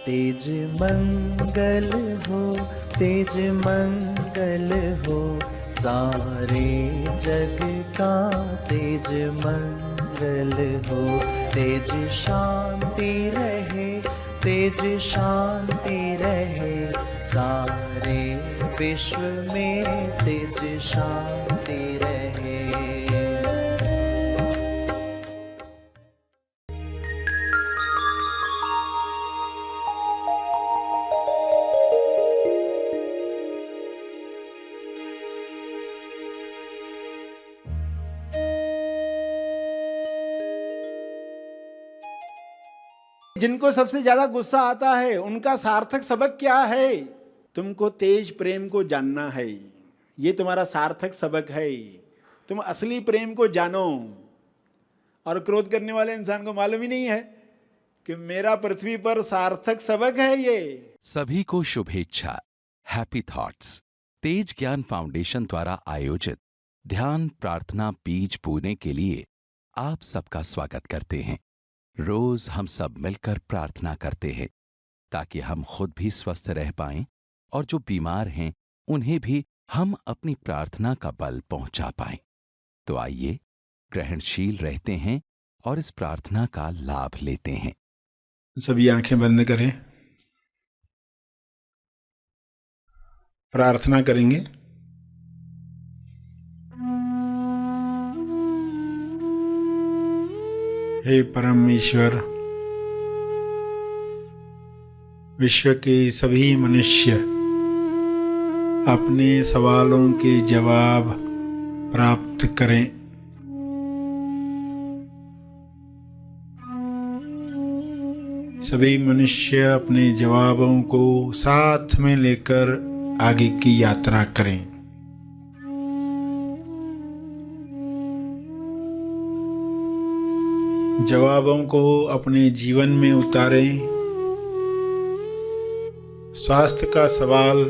तेज मंगल हो, तेज मंगल हो, सारे जग का तेज मंगल हो। तेज शांति रहे, तेज शांति रहे, सारे विश्व में तेज शांति रहे। जिनको सबसे ज्यादा गुस्सा आता है उनका सार्थक सबक क्या है? तुमको तेज प्रेम को जानना है, ये तुम्हारा सार्थक सबक है। तुम असली प्रेम को जानो। और क्रोध करने वाले इंसान को मालूम ही नहीं है कि मेरा पृथ्वी पर सार्थक सबक है ये। सभी को शुभेच्छा। हैप्पी थॉट्स तेज ज्ञान फाउंडेशन द्वारा आयोजित ध्यान प्रार्थना बीज बोने के लिए आप सबका स्वागत करते हैं। रोज हम सब मिलकर प्रार्थना करते हैं ताकि हम खुद भी स्वस्थ रह पाएं और जो बीमार हैं उन्हें भी हम अपनी प्रार्थना का बल पहुंचा पाएं। तो आइए ग्रहणशील रहते हैं और इस प्रार्थना का लाभ लेते हैं। सभी आंखें बंद करें, प्रार्थना करेंगे। हे परमेश्वर, विश्व के सभी मनुष्य अपने सवालों के जवाब प्राप्त करें। सभी मनुष्य अपने जवाबों को साथ में लेकर आगे की यात्रा करें। जवाबों को अपने जीवन में उतारें। स्वास्थ्य का सवाल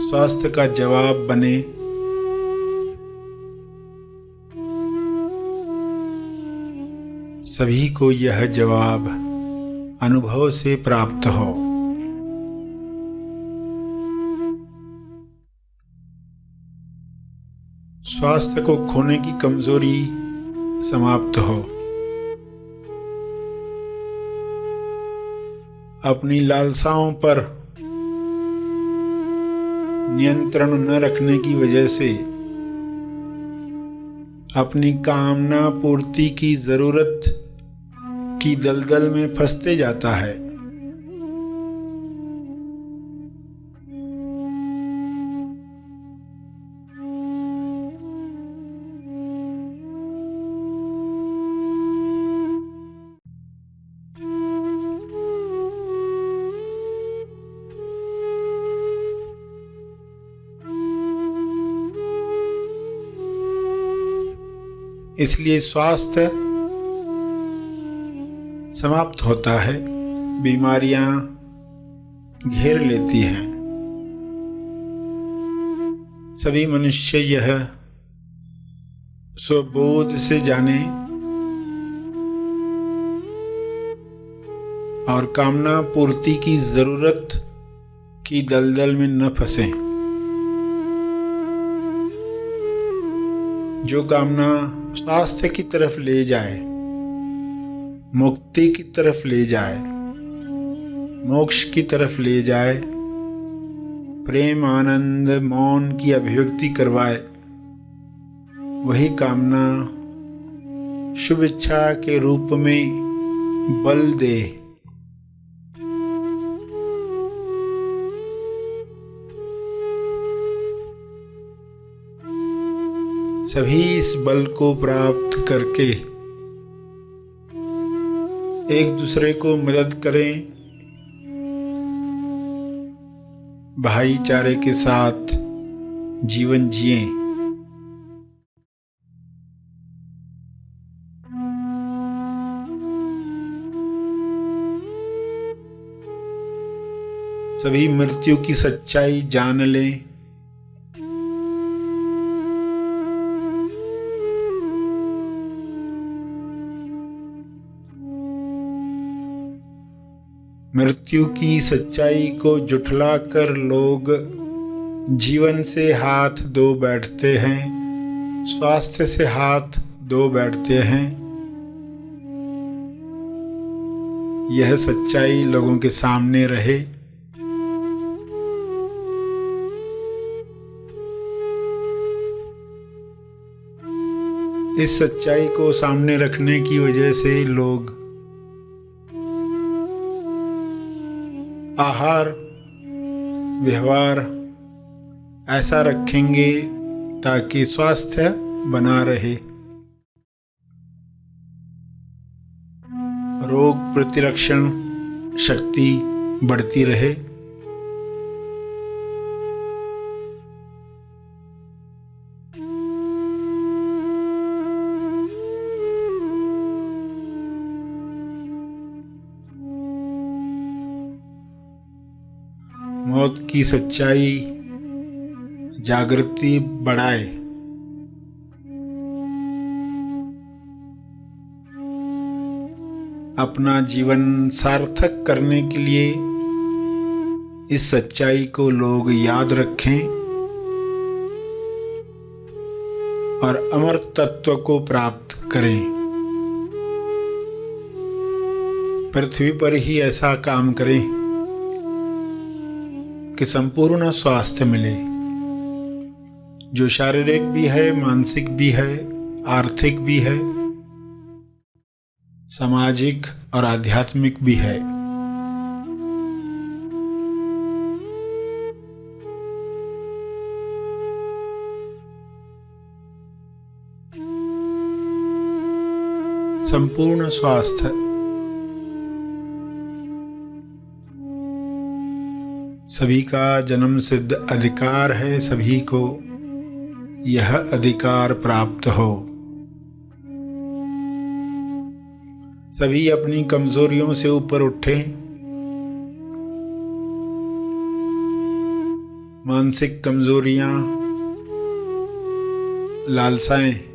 स्वास्थ्य का जवाब बने। सभी को यह जवाब अनुभव से प्राप्त हो। स्वास्थ्य को खोने की कमजोरी समाप्त हो। अपनी लालसाओं पर नियंत्रण न रखने की वजह से अपनी कामना पूर्ति की जरूरत की दलदल में फंसते जाता है। इसलिए स्वास्थ्य समाप्त होता है, बीमारियां घेर लेती हैं। सभी मनुष्य यह स्वबोध से जाने और कामना पूर्ति की जरूरत की दलदल में न फंसे। जो कामना स्वास्थ्य की तरफ ले जाए, मुक्ति की तरफ ले जाए, मोक्ष की तरफ ले जाए, प्रेम आनंद मौन की अभिव्यक्ति करवाए, वही कामना शुभ इच्छा के रूप में बल दे। सभी इस बल को प्राप्त करके एक दूसरे को मदद करें, भाईचारे के साथ जीवन जिएं। सभी मृत्यु की सच्चाई जान लें। मृत्यु की सच्चाई को जुठलाकर लोग जीवन से हाथ धो बैठते हैं, स्वास्थ्य से हाथ धो बैठते हैं। यह सच्चाई लोगों के सामने रहे। इस सच्चाई को सामने रखने की वजह से लोग आहार व्यवहार ऐसा रखेंगे ताकि स्वास्थ्य बना रहे, रोग प्रतिरक्षण शक्ति बढ़ती रहे। मौत की सच्चाई जागृति बढ़ाए। अपना जीवन सार्थक करने के लिए इस सच्चाई को लोग याद रखें और अमर तत्व को प्राप्त करें। पृथ्वी पर ही ऐसा काम करें कि संपूर्ण स्वास्थ्य मिले, जो शारीरिक भी है, मानसिक भी है, आर्थिक भी है, सामाजिक और आध्यात्मिक भी है। संपूर्ण स्वास्थ्य सभी का जन्म सिद्ध अधिकार है। सभी को यह अधिकार प्राप्त हो। सभी अपनी कमजोरियों से ऊपर उठें, मानसिक कमजोरियां, लालसाएं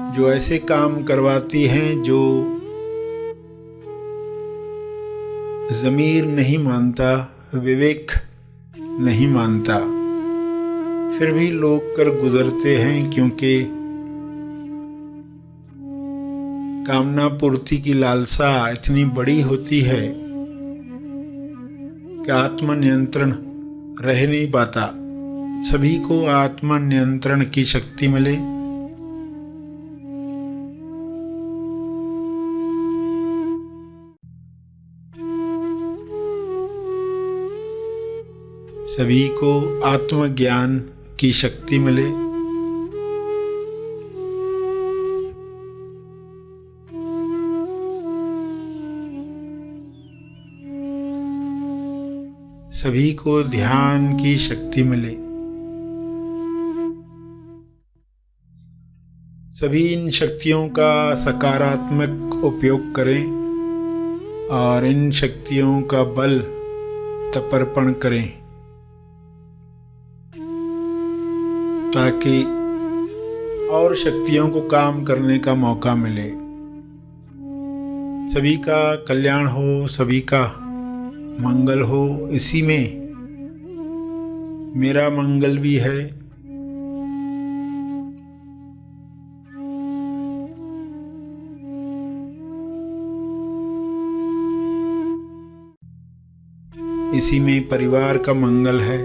जो ऐसे काम करवाती हैं जो ज़मीर नहीं मानता, विवेक नहीं मानता, फिर भी लोग कर गुजरते हैं, क्योंकि कामना पूर्ति की लालसा इतनी बड़ी होती है कि आत्मनियंत्रण रह नहीं पाता। सभी को आत्मनियंत्रण की शक्ति मिले, सभी को आत्मज्ञान की शक्ति मिले, सभी को ध्यान की शक्ति मिले। सभी इन शक्तियों का सकारात्मक उपयोग करें और इन शक्तियों का बल तर्पण करें, ताकि और शक्तियों को काम करने का मौका मिले। सभी का कल्याण हो, सभी का मंगल हो। इसी में मेरा मंगल भी है। इसी में परिवार का मंगल है।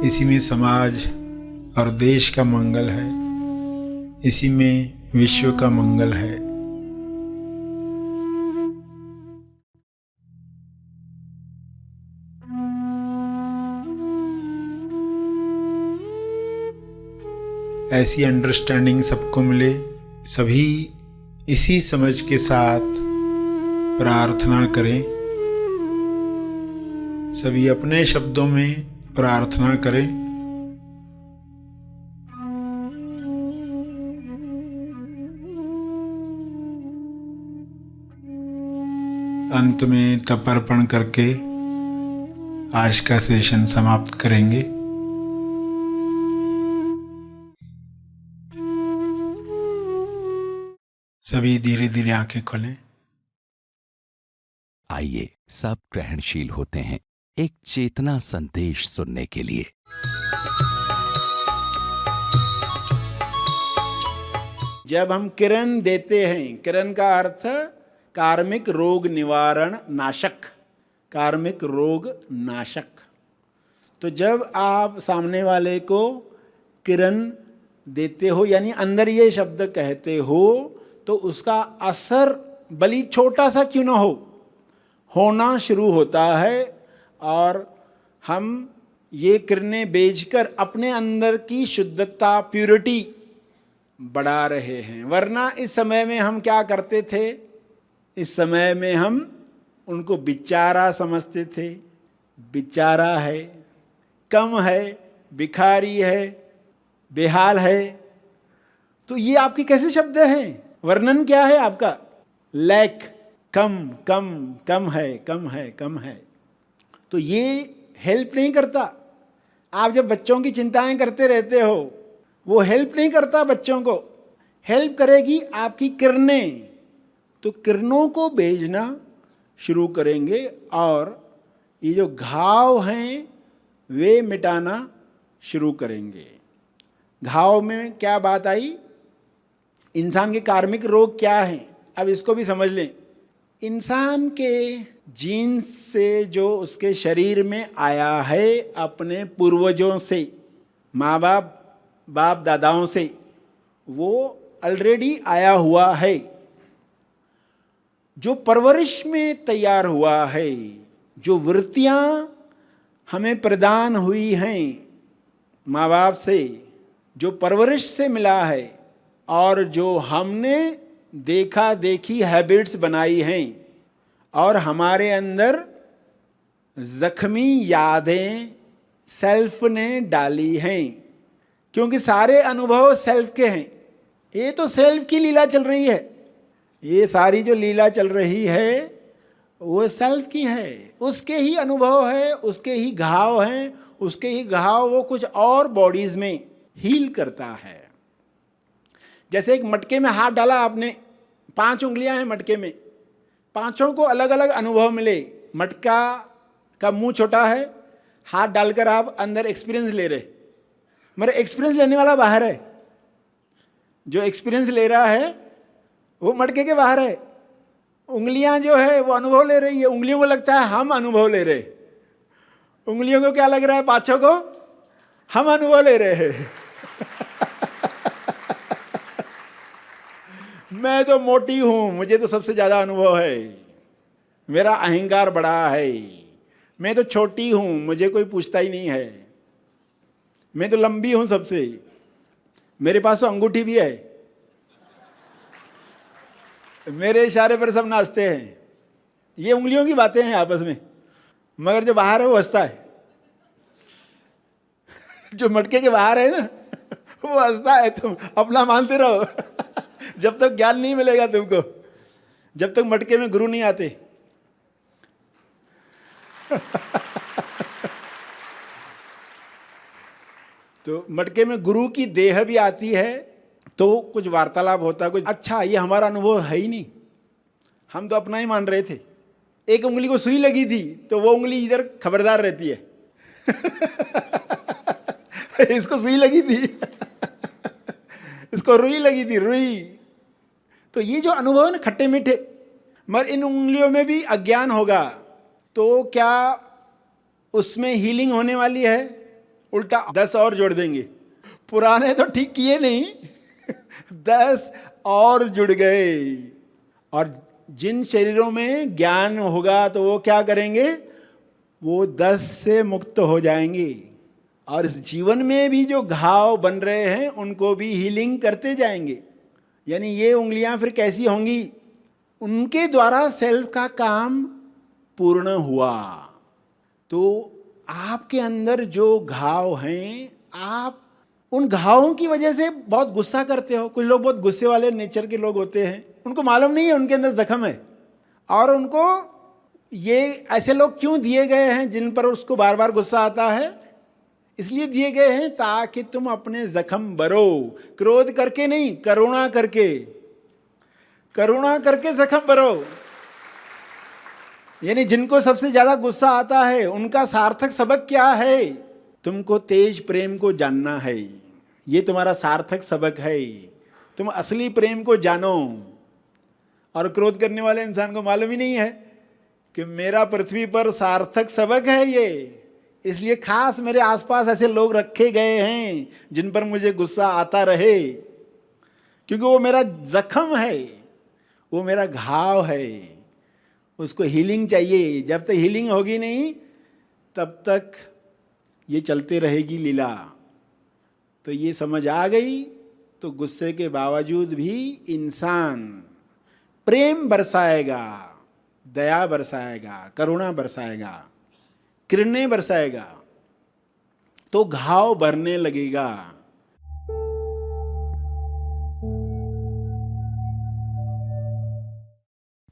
इसी में समाज और देश का मंगल है। इसी में विश्व का मंगल है। ऐसी अंडरस्टैंडिंग सबको मिले, सभी इसी समझ के साथ प्रार्थना करें। सभी अपने शब्दों में प्रार्थना करें। अंत में तर्पण करके आज का सेशन समाप्त करेंगे। सभी धीरे धीरे आंखें खोलें। आइए सब ग्रहणशील होते हैं एक चेतना संदेश सुनने के लिए। जब हम किरण देते हैं, किरण का अर्थ कार्मिक रोग निवारण नाशक, कार्मिक रोग नाशक। तो जब आप सामने वाले को किरण देते हो, यानी अंदर ये शब्द कहते हो, तो उसका असर भली छोटा सा क्यों ना होना शुरू होता है, और हम ये किरणें बेचकर अपने अंदर की शुद्धता, प्यूरिटी बढ़ा रहे हैं। वरना इस समय में हम क्या करते थे? इस समय में हम उनको बेचारा समझते थे। बेचारा है, कम है, भिखारी है, बेहाल है। तो ये आपके कैसे शब्द हैं? वर्णन क्या है आपका? लैक, कम कम कम है, कम है, कम है। तो ये हेल्प नहीं करता। आप जब बच्चों की चिंताएं करते रहते हो, वो हेल्प नहीं करता बच्चों को। हेल्प करेगी आपकी किरणें। तो किरणों को भेजना शुरू करेंगे और ये जो घाव हैं वे मिटाना शुरू करेंगे। घाव में क्या बात आई? इंसान के कार्मिक रोग क्या हैं? अब इसको भी समझ लें। इंसान के जीन्स से जो उसके शरीर में आया है अपने पूर्वजों से, माँ बाप दादाओं से, वो ऑलरेडी आया हुआ है। जो परवरिश में तैयार हुआ है, जो वृत्तियां हमें प्रदान हुई हैं माँ बाप से, जो परवरिश से मिला है, और जो हमने देखा देखी हैबिट्स बनाई हैं, और हमारे अंदर जख्मी यादें सेल्फ ने डाली हैं। क्योंकि सारे अनुभव सेल्फ के हैं। ये तो सेल्फ की लीला चल रही है। ये सारी जो लीला चल रही है वो सेल्फ की है। उसके ही अनुभव है, उसके ही घाव हैं, उसके ही घाव वो कुछ और बॉडीज में हील करता है। जैसे एक मटके में हाथ डाला आपने, 5 उंगलियां हैं मटके में, पांचों को अलग अलग अनुभव मिले। मटका का मुंह छोटा है, हाथ डालकर आप अंदर एक्सपीरियंस ले रहे, मगर एक्सपीरियंस लेने वाला बाहर है। जो एक्सपीरियंस ले रहा है वो मटके के बाहर है। उंगलियां जो है वो अनुभव ले रही है। उंगलियों को लगता है हम अनुभव ले रहे, उंगलियों को क्या लग रहा है? पांचों को हम अनुभव ले रहे हैं। मैं तो मोटी हूं, मुझे तो सबसे ज्यादा अनुभव है, मेरा अहंकार बड़ा है। मैं तो छोटी हूं, मुझे कोई पूछता ही नहीं है। मैं तो लंबी हूं सबसे, मेरे पास तो अंगूठी भी है, मेरे इशारे पर सब नाचते हैं। ये उंगलियों की बातें हैं आपस में, मगर जो बाहर है वो हंसता है। जो मटके के बाहर है ना, वो हंसता है। तुम अपना मानते रहो। जब तक ज्ञान नहीं मिलेगा तुमको, जब तक मटके में गुरु नहीं आते। तो मटके में गुरु की देह भी आती है, तो कुछ वार्तालाप होता है, कुछ अच्छा ये हमारा अनुभव है ही नहीं, हम तो अपना ही मान रहे थे। एक उंगली को सुई लगी थी तो वो उंगली इधर खबरदार रहती है। इसको सुई लगी थी, इसको रुई लगी थी, रुई। तो ये जो अनुभव है ना खट्टे मीठे, मगर इन उंगलियों में भी अज्ञान होगा तो क्या उसमें हीलिंग होने वाली है? उल्टा 10 और जोड़ देंगे। पुराने तो ठीक किए नहीं, 10 और जुड़ गए। और जिन शरीरों में ज्ञान होगा तो वो क्या करेंगे? वो 10 से मुक्त हो जाएंगे। और इस जीवन में भी जो घाव बन रहे हैं उनको भी हीलिंग करते जाएंगे। यानी ये उंगलियां फिर कैसी होंगी? उनके द्वारा सेल्फ का काम पूर्ण हुआ। तो आपके अंदर जो घाव हैं, आप उन घावों की वजह से बहुत गुस्सा करते हो। कुछ लोग बहुत गुस्से वाले नेचर के लोग होते हैं, उनको मालूम नहीं है उनके अंदर जख्म है, और उनको ये ऐसे लोग क्यों दिए गए हैं जिन पर उसको बार बार गुस्सा आता है, इसलिए दिए गए हैं ताकि तुम अपने जख्म भरो, क्रोध करके नहीं, करुणा करके, करुणा करके जख्म भरो। यानी जिनको सबसे ज्यादा गुस्सा आता है उनका सार्थक सबक क्या है? तुमको तेज प्रेम को जानना है, ये तुम्हारा सार्थक सबक है। तुम असली प्रेम को जानो। और क्रोध करने वाले इंसान को मालूम ही नहीं है कि मेरा पृथ्वी पर सार्थक सबक है ये, इसलिए खास मेरे आसपास ऐसे लोग रखे गए हैं जिन पर मुझे गुस्सा आता रहे, क्योंकि वो मेरा जख्म है, वो मेरा घाव है, उसको हीलिंग चाहिए। जब तक हीलिंग होगी नहीं तब तक ये चलते रहेगी लीला। तो ये समझ आ गई तो गुस्से के बावजूद भी इंसान प्रेम बरसाएगा, दया बरसाएगा, करुणा बरसाएगा, किरणें बरसाएगा, तो घाव भरने लगेगा।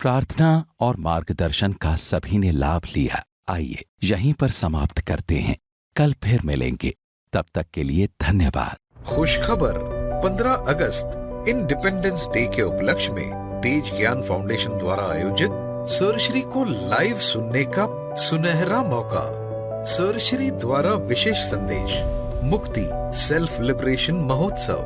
प्रार्थना और मार्गदर्शन का सभी ने लाभ लिया। आइए यहीं पर समाप्त करते हैं, कल फिर मिलेंगे, तब तक के लिए धन्यवाद। खुशखबर, 15 अगस्त इंडिपेंडेंस डे के उपलक्ष्य में तेज ज्ञान फाउंडेशन द्वारा आयोजित सरश्री को लाइव सुनने का सुनहरा मौका। सरश्री द्वारा विशेष संदेश, मुक्ति सेल्फ लिबरेशन महोत्सव,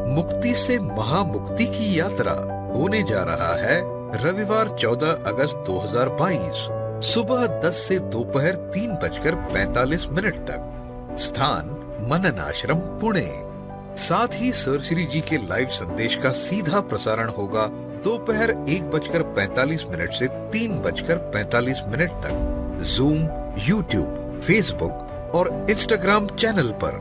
मुक्ति से महामुक्ति की यात्रा होने जा रहा है रविवार 14 अगस्त 2022 सुबह 10 से दोपहर 3:45 तक। स्थान मनन आश्रम पुणे। साथ ही सरश्री जी के लाइव संदेश का सीधा प्रसारण होगा दोपहर 1:45 से 3:45 तक जूम, यूट्यूब, फेसबुक और इंस्टाग्राम चैनल पर।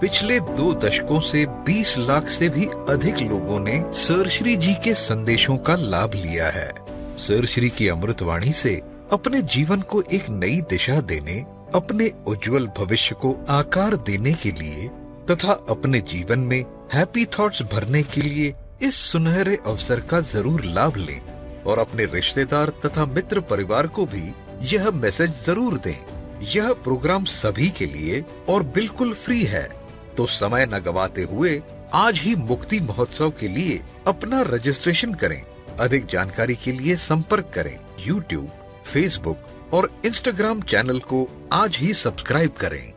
पिछले 2 दशकों से 20 लाख से भी अधिक लोगों ने सरश्री जी के संदेशों का लाभ लिया है। सरश्री की अमृतवाणी से अपने जीवन को एक नई दिशा देने, अपने उज्जवल भविष्य को आकार देने के लिए तथा अपने जीवन में हैप्पी थॉट्स भरने के लिए इस सुनहरे अवसर का जरूर लाभ लें और अपने रिश्तेदार तथा मित्र परिवार को भी यह मैसेज जरूर दें। यह प्रोग्राम सभी के लिए और बिल्कुल फ्री है, तो समय न गवाते हुए आज ही मुक्ति महोत्सव के लिए अपना रजिस्ट्रेशन करें। अधिक जानकारी के लिए संपर्क करें। यूट्यूब, फेसबुक और इंस्टाग्राम चैनल को आज ही सब्सक्राइब करें।